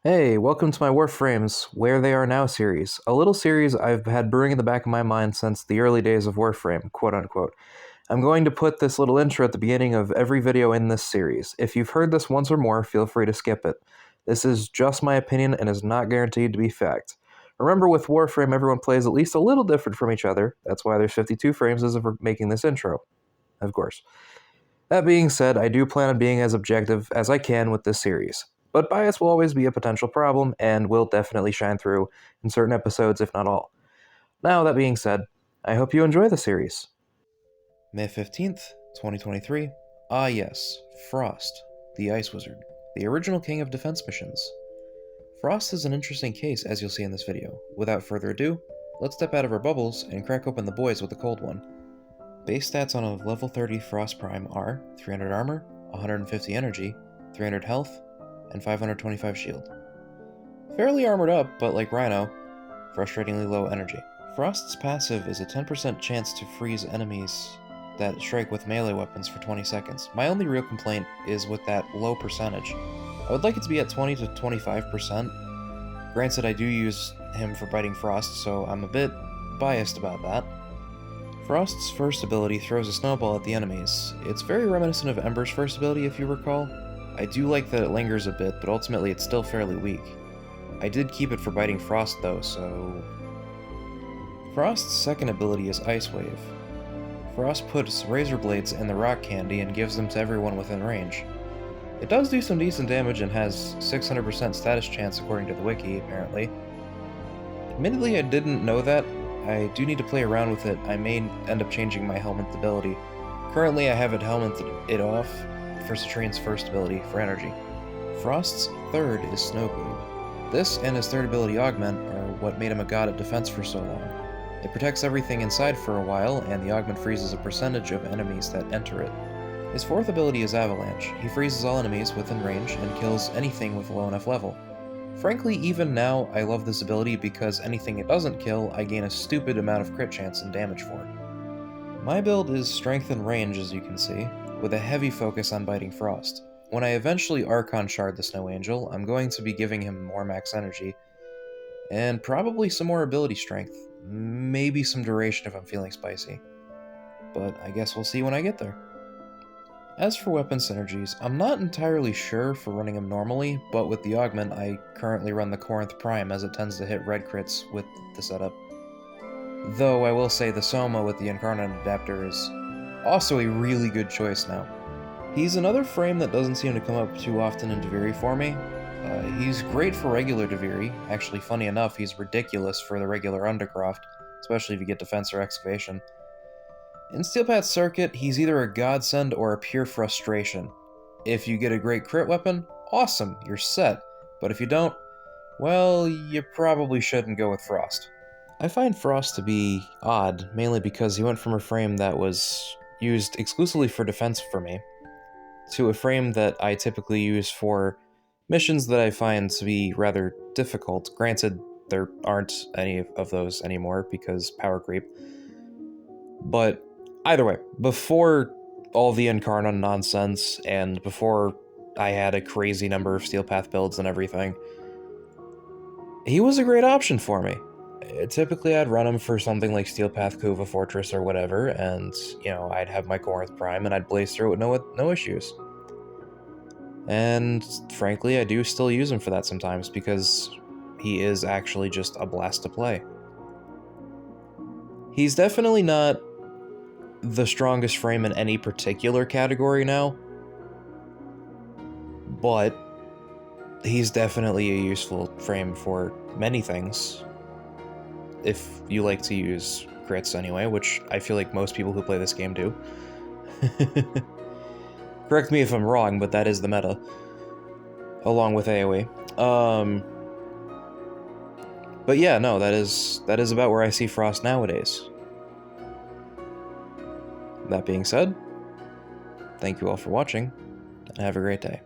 Hey, welcome to my Warframes Where They Are Now series, a little series I've had brewing in the back of my mind since the early days of Warframe, quote unquote. I'm going to put this little intro at the beginning of every video in this series. If you've heard this once or more, feel free to skip it. This is just my opinion and is not guaranteed to be fact. Remember, with Warframe, everyone plays at least a little different from each other. That's why there's 52 frames as of making this intro, of course. That being said, I do plan on being as objective as I can with this series. But bias will always be a potential problem, and will definitely shine through in certain episodes, if not all. Now, that being said, I hope you enjoy the series. May 15th, 2023. Ah yes, Frost, the Ice Wizard, the original king of defense missions. Frost is an interesting case, as you'll see in this video. Without further ado, let's step out of our bubbles and crack open the boys with a cold one. Base stats on a level 30 Frost Prime are 300 armor, 150 energy, 300 health, and 525 shield. Fairly armored up, but like Rhino, frustratingly low energy. Frost's passive is a 10% chance to freeze enemies that strike with melee weapons for 20 seconds. My only real complaint is with that low percentage. I would like it to be at 20 to 25%. Granted, I do use him for biting frost, so I'm a bit biased about that. Frost's first ability throws a snowball at the enemies. It's very reminiscent of Ember's first ability, if you recall. I do like that it lingers a bit, but ultimately it's still fairly weak. I did keep it for biting Frost though, so... Frost's second ability is Ice Wave. Frost puts razor blades in the rock candy and gives them to everyone within range. It does do some decent damage and has 600% status chance according to the wiki, apparently. Admittedly, I didn't know that. I do need to play around with it. I may end up changing my helmet ability. Currently I have it helmeted it off for Citrine's first ability for energy. Frost's third is Snow Globe. This and his third ability Augment are what made him a god at defense for so long. It protects everything inside for a while, and the Augment freezes a percentage of enemies that enter it. His fourth ability is Avalanche. He freezes all enemies within range and kills anything with a low enough level. Frankly, even now, I love this ability because anything it doesn't kill, I gain a stupid amount of crit chance and damage for. My build is strength and range, as you can see, with a heavy focus on biting frost. When I eventually Archon Shard the Snow Angel, I'm going to be giving him more max energy, and probably some more ability strength, maybe some duration if I'm feeling spicy. But I guess we'll see when I get there. As for weapon synergies, I'm not entirely sure for running them normally, but with the augment I currently run the Corinth Prime as it tends to hit red crits with the setup. Though I will say the Soma with the Incarnate adapter is also a really good choice now. He's another frame that doesn't seem to come up too often in Deviri for me. He's great for regular Deviri. Actually, funny enough, he's ridiculous for the regular Undercroft, especially if you get Defense or Excavation. In Steelpath Circuit, he's either a godsend or a pure frustration. If you get a great crit weapon, awesome, you're set. But if you don't, well, you probably shouldn't go with Frost. I find Frost to be odd, mainly because he went from a frame that was used exclusively for defense for me, to a frame that I typically use for missions that I find to be rather difficult. Granted, there aren't any of those anymore because power creep. But either way, before all the Incarnate nonsense, and before I had a crazy number of Steel Path builds and everything, he was a great option for me. Typically, I'd run him for something like Steel Path Kuva Fortress or whatever, and, you know, I'd have my Corinth Prime and I'd blaze through it with no issues. And, frankly, I do still use him for that sometimes, because he is actually just a blast to play. He's definitely not the strongest frame in any particular category now, but he's definitely a useful frame for many things. If you like to use crits anyway, which I feel like most people who play this game do. Correct me if I'm wrong, but that is the meta, along with AoE. But yeah, no, that is about where I see Frost nowadays. That being said, thank you all for watching, and have a great day.